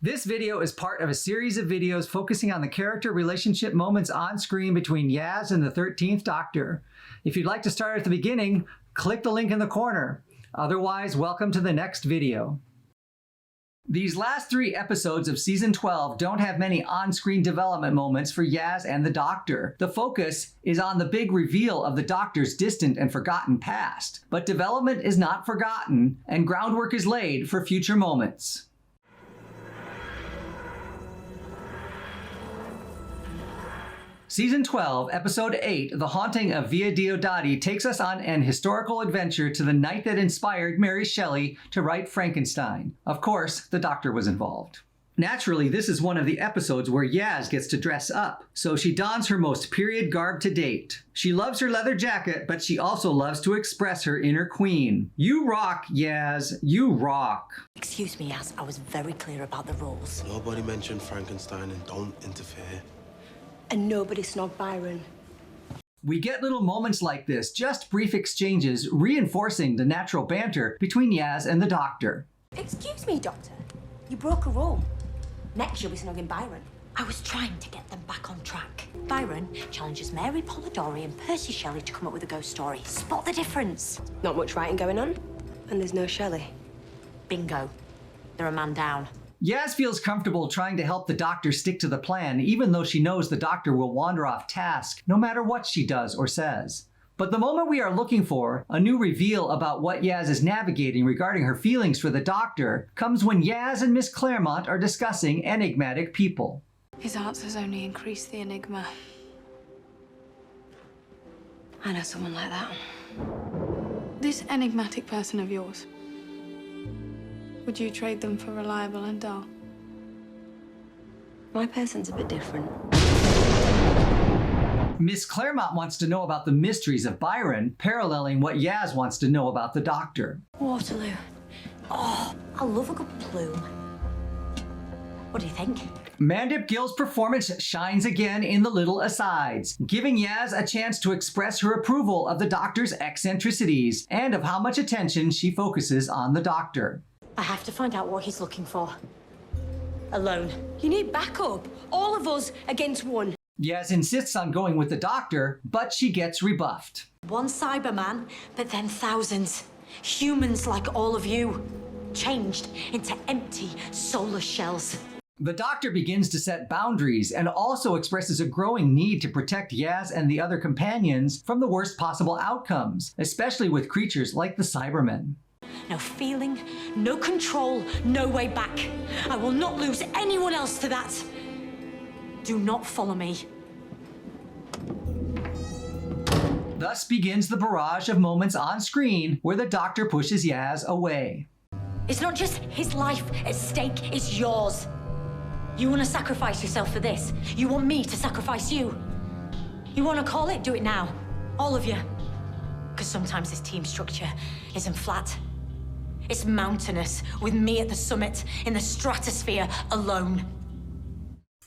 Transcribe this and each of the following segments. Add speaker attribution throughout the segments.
Speaker 1: This video is part of a series of videos focusing on the character relationship moments on screen between Yaz and the 13th Doctor. If you'd like to start at the beginning, click the link in the corner. Otherwise, welcome to the next video. These last 3 episodes of Season 12 don't have many on-screen development moments for Yaz and the Doctor. The focus is on the big reveal of the Doctor's distant and forgotten past. But development is not forgotten, and groundwork is laid for future moments. Season 12, Episode 8, The Haunting of Via Diodati takes us on an historical adventure to the night that inspired Mary Shelley to write Frankenstein. Of course, the Doctor was involved. Naturally, this is one of the episodes where Yaz gets to dress up, so she dons her most period garb to date. She loves her leather jacket, but she also loves to express her inner queen. You rock, Yaz. You rock.
Speaker 2: Excuse me, Yaz. I was very clear about the rules.
Speaker 3: Nobody mentioned Frankenstein and don't interfere.
Speaker 4: And nobody snogged Byron.
Speaker 1: We get little moments like this, just brief exchanges reinforcing the natural banter between Yaz and the Doctor.
Speaker 4: Excuse me, Doctor. You broke a rule. Next you'll be snogging Byron.
Speaker 2: I was trying to get them back on track. Byron challenges Mary Polidori and Percy Shelley to come up with a ghost story. Spot the difference.
Speaker 4: Not much writing going on. And there's no Shelley.
Speaker 2: Bingo. They're a man down.
Speaker 1: Yaz feels comfortable trying to help the Doctor stick to the plan, even though she knows the Doctor will wander off task, no matter what she does or says. But the moment we are looking for, a new reveal about what Yaz is navigating regarding her feelings for the Doctor, comes when Yaz and Miss Claremont are discussing enigmatic people.
Speaker 5: His answers only increase the enigma.
Speaker 4: I know someone like that.
Speaker 5: This enigmatic person of yours, would you trade them for reliable and dull?
Speaker 4: My person's a bit different.
Speaker 1: Miss Claremont wants to know about the mysteries of Byron, paralleling what Yaz wants to know about the Doctor.
Speaker 2: Waterloo. Oh, I love a good plume. What do you think?
Speaker 1: Mandip Gill's performance shines again in the little asides, giving Yaz a chance to express her approval of the Doctor's eccentricities and of how much attention she focuses on the Doctor.
Speaker 2: I have to find out what he's looking for. Alone.
Speaker 4: You need backup. All of us against one.
Speaker 1: Yaz insists on going with the Doctor, but she gets rebuffed.
Speaker 2: One Cyberman, but then thousands. Humans like all of you. Changed into empty, soulless shells.
Speaker 1: The Doctor begins to set boundaries and also expresses a growing need to protect Yaz and the other companions from the worst possible outcomes, especially with creatures like the Cybermen.
Speaker 2: No feeling, no control, no way back. I will not lose anyone else to that. Do not follow me.
Speaker 1: Thus begins the barrage of moments on screen where the Doctor pushes Yaz away.
Speaker 2: It's not just his life at stake, it's yours. You want to sacrifice yourself for this? You want me to sacrifice you? You want to call it? Do it now. All of you. Because sometimes this team structure isn't flat. It's mountainous, with me at the summit, in the stratosphere, alone.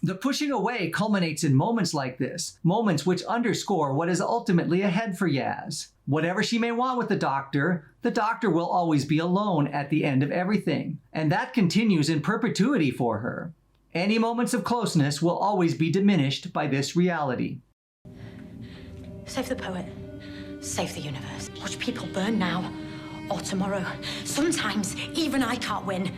Speaker 1: The pushing away culminates in moments like this, moments which underscore what is ultimately ahead for Yaz. Whatever she may want with the Doctor will always be alone at the end of everything, and that continues in perpetuity for her. Any moments of closeness will always be diminished by this reality.
Speaker 2: Save the poet. Save the universe. Watch people burn now. Or tomorrow. Sometimes, even I can't win.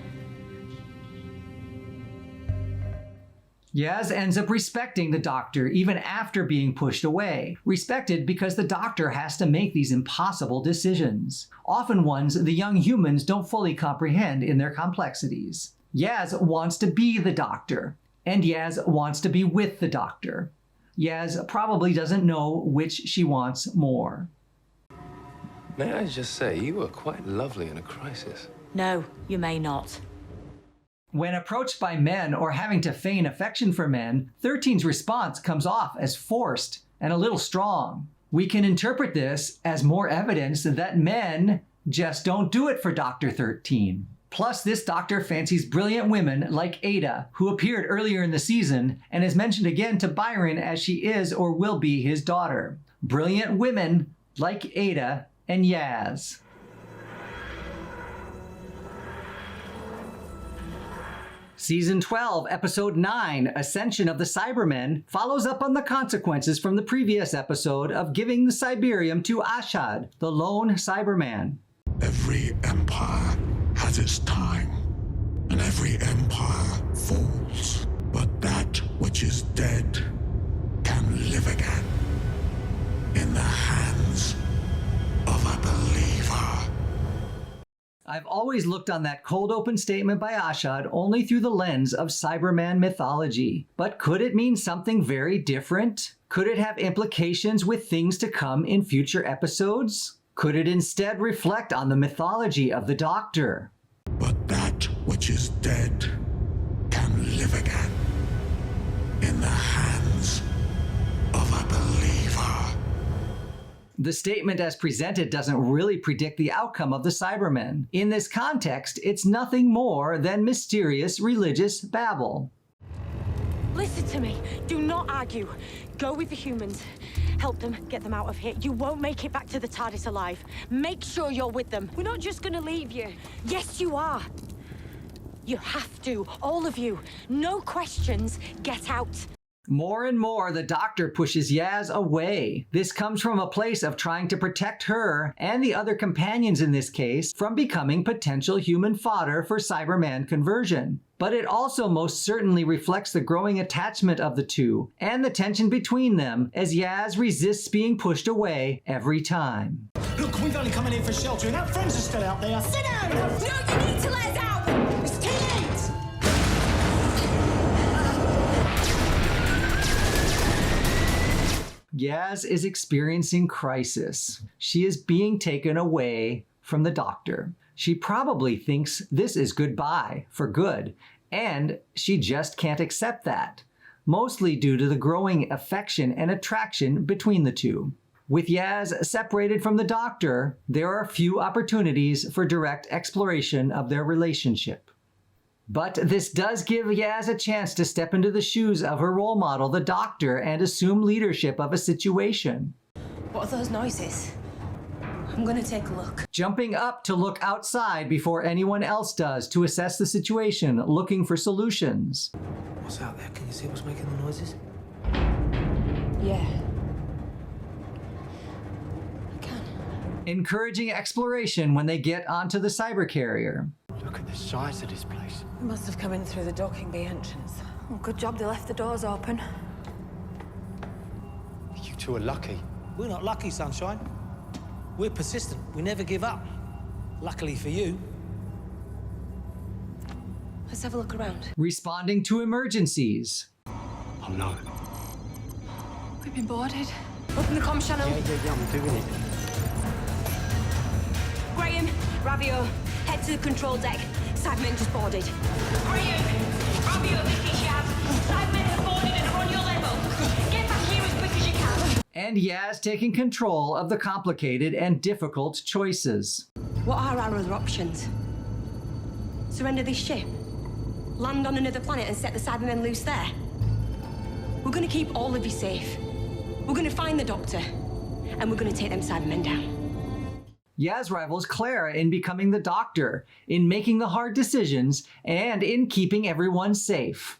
Speaker 1: Yaz ends up respecting the Doctor even after being pushed away. Respected because the Doctor has to make these impossible decisions. Often ones the young humans don't fully comprehend in their complexities. Yaz wants to be the Doctor, and Yaz wants to be with the Doctor. Yaz probably doesn't know which she wants more.
Speaker 6: May I just say, you were quite lovely in a crisis.
Speaker 2: No, you may not.
Speaker 1: When approached by men or having to feign affection for men, 13's response comes off as forced and a little strong. We can interpret this as more evidence that men just don't do it for Dr. 13. Plus, this Doctor fancies brilliant women like Ada, who appeared earlier in the season and is mentioned again to Byron as she is or will be his daughter. Brilliant women like Ada and Yaz. Season 12, Episode 9, Ascension of the Cybermen, follows up on the consequences from the previous episode of giving the Cyberium to Ashad, the lone Cyberman.
Speaker 7: Every empire has its time, and every empire falls. But that which is dead can live again in the hands of a believer.
Speaker 1: I've always looked on that cold open statement by Ashad only through the lens of Cyberman mythology. But could it mean something very different? Could it have implications with things to come in future episodes? Could it instead reflect on the mythology of the Doctor?
Speaker 7: But that which is dead can live again in the hands of a believer.
Speaker 1: The statement as presented doesn't really predict the outcome of the Cybermen. In this context, it's nothing more than mysterious religious babble.
Speaker 2: Listen to me. Do not argue. Go with the humans. Help them, get them out of here. You won't make it back to the TARDIS alive. Make sure you're with them. We're not just gonna leave you. Yes, you are. You have to, all of you. No questions. Get out.
Speaker 1: More and more, the Doctor pushes Yaz away. This comes from a place of trying to protect her, and the other companions in this case, from becoming potential human fodder for Cyberman conversion. But it also most certainly reflects the growing attachment of the two, and the tension between them, as Yaz resists being pushed away every time.
Speaker 8: Look, we've only come in here for shelter, and our friends are still out there. Sit down!
Speaker 4: No, you need to let us out! It's too late!
Speaker 1: Yaz is experiencing crisis. She is being taken away from the Doctor. She probably thinks this is goodbye for good, and she just can't accept that, mostly due to the growing affection and attraction between the two. With Yaz separated from the Doctor, there are few opportunities for direct exploration of their relationship. But this does give Yaz a chance to step into the shoes of her role model, the Doctor, and assume leadership of a situation.
Speaker 4: What are those noises? I'm gonna take a look.
Speaker 1: Jumping up to look outside before anyone else does to assess the situation, looking for solutions.
Speaker 9: What's out there? Can you see what's making the noises?
Speaker 4: Yeah. I can.
Speaker 1: Encouraging exploration when they get onto the cyber carrier.
Speaker 9: Look at the size of this place.
Speaker 4: We must have come in through the docking bay entrance. Oh, good job they left the doors open.
Speaker 9: You two are lucky.
Speaker 8: We're not lucky, Sunshine. We're persistent. We never give up. Luckily for you.
Speaker 4: Let's have a look around.
Speaker 1: Responding to emergencies.
Speaker 9: Oh no.
Speaker 5: We've been boarded.
Speaker 4: Open the comm channel.
Speaker 9: Yeah, I'm doing it.
Speaker 4: Graham, Ravio, head to the control deck. Cybermen just boarded.
Speaker 2: Graham! Ravio, this is Yaz. Cybermen have boarded and are on your level. Get back here as quick as you can.
Speaker 1: And Yaz taking control of the complicated and difficult choices.
Speaker 4: What are our other options? Surrender this ship? Land on another planet and set the Cybermen loose there? We're gonna keep all of you safe. We're gonna find the Doctor, and we're gonna take them Cybermen down.
Speaker 1: Yaz rivals Clara in becoming the Doctor, in making the hard decisions, and in keeping everyone safe.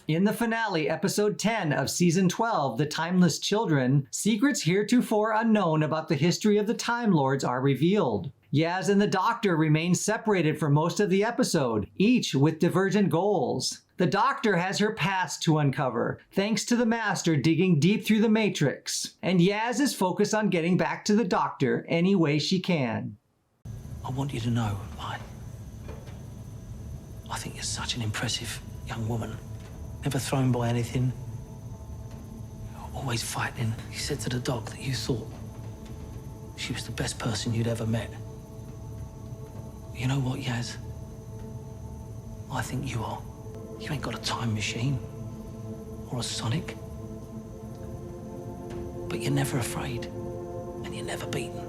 Speaker 1: In the finale, episode 10 of season 12, The Timeless Children, secrets heretofore unknown about the history of the Time Lords are revealed. Yaz and the Doctor remain separated for most of the episode, each with divergent goals. The Doctor has her past to uncover, thanks to the Master digging deep through the Matrix, and Yaz is focused on getting back to the Doctor any way she can.
Speaker 8: I want you to know, I think you're such an impressive young woman. Never thrown by anything. Always fighting. You said to the doc that you thought she was the best person you'd ever met. You know what, Yaz? I think you are. You ain't got a time machine or a Sonic. But you're never afraid, and you're never beaten.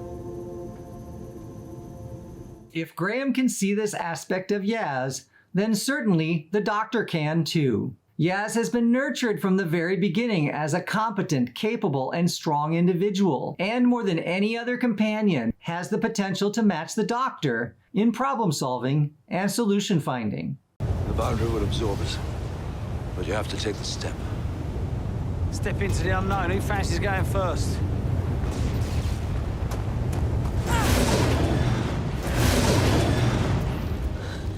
Speaker 1: If Graham can see this aspect of Yaz, then certainly the Doctor can too. Yaz has been nurtured from the very beginning as a competent, capable, and strong individual, and more than any other companion, has the potential to match the Doctor in problem solving and solution finding.
Speaker 10: The boundary will absorb us, but you have to take the step.
Speaker 8: Step into the unknown. Who fancies going first?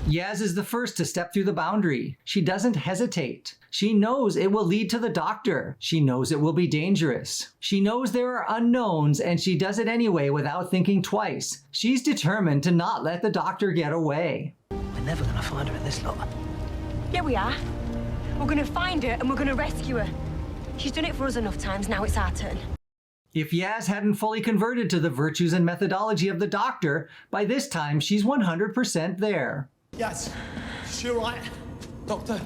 Speaker 1: Yaz is the first to step through the boundary. She doesn't hesitate. She knows it will lead to the Doctor. She knows it will be dangerous. She knows there are unknowns, and she does it anyway without thinking twice. She's determined to not let the Doctor get away.
Speaker 8: We're never gonna find her in this lot.
Speaker 4: Yeah, we are. We're gonna find her and we're gonna rescue her. She's done it for us enough times, now it's our turn.
Speaker 1: If Yaz hadn't fully converted to the virtues and methodology of the Doctor, by this time she's 100% there.
Speaker 9: Yes. She all right, Doctor?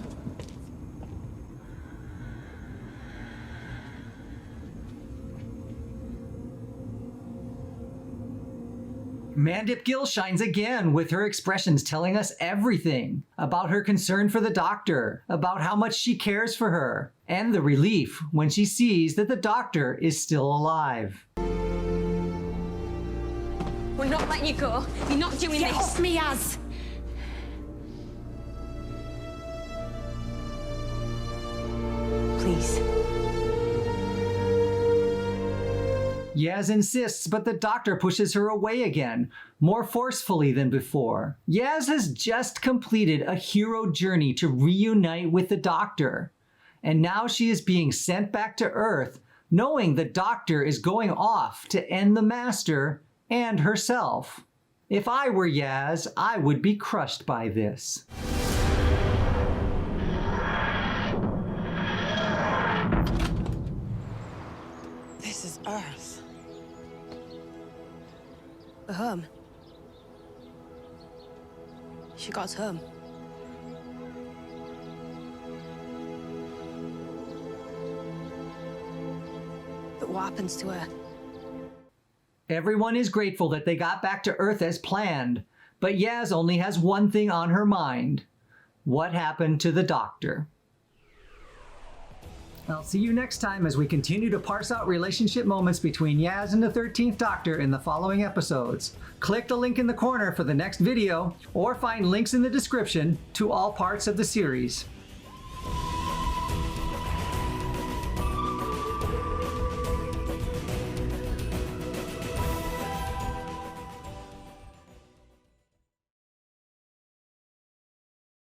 Speaker 1: Mandip Gill shines again with her expressions telling us everything about her concern for the Doctor, about how much she cares for her, and the relief when she sees that the Doctor is still alive.
Speaker 4: We're not letting you go. You're not doing
Speaker 2: Get
Speaker 4: this.
Speaker 2: off me, Yaz!
Speaker 4: Please.
Speaker 1: Yaz insists, but the Doctor pushes her away again, more forcefully than before. Yaz has just completed a hero journey to reunite with the Doctor, and now she is being sent back to Earth, knowing the Doctor is going off to end the Master and herself. If I were Yaz, I would be crushed by this.
Speaker 4: This is Earth. The home. She got us home. But what happens to her?
Speaker 1: Everyone is grateful that they got back to Earth as planned, but Yaz only has one thing on her mind. What happened to the Doctor? I'll see you next time as we continue to parse out relationship moments between Yaz and the 13th Doctor in the following episodes. Click the link in the corner for the next video, or find links in the description to all parts of the series.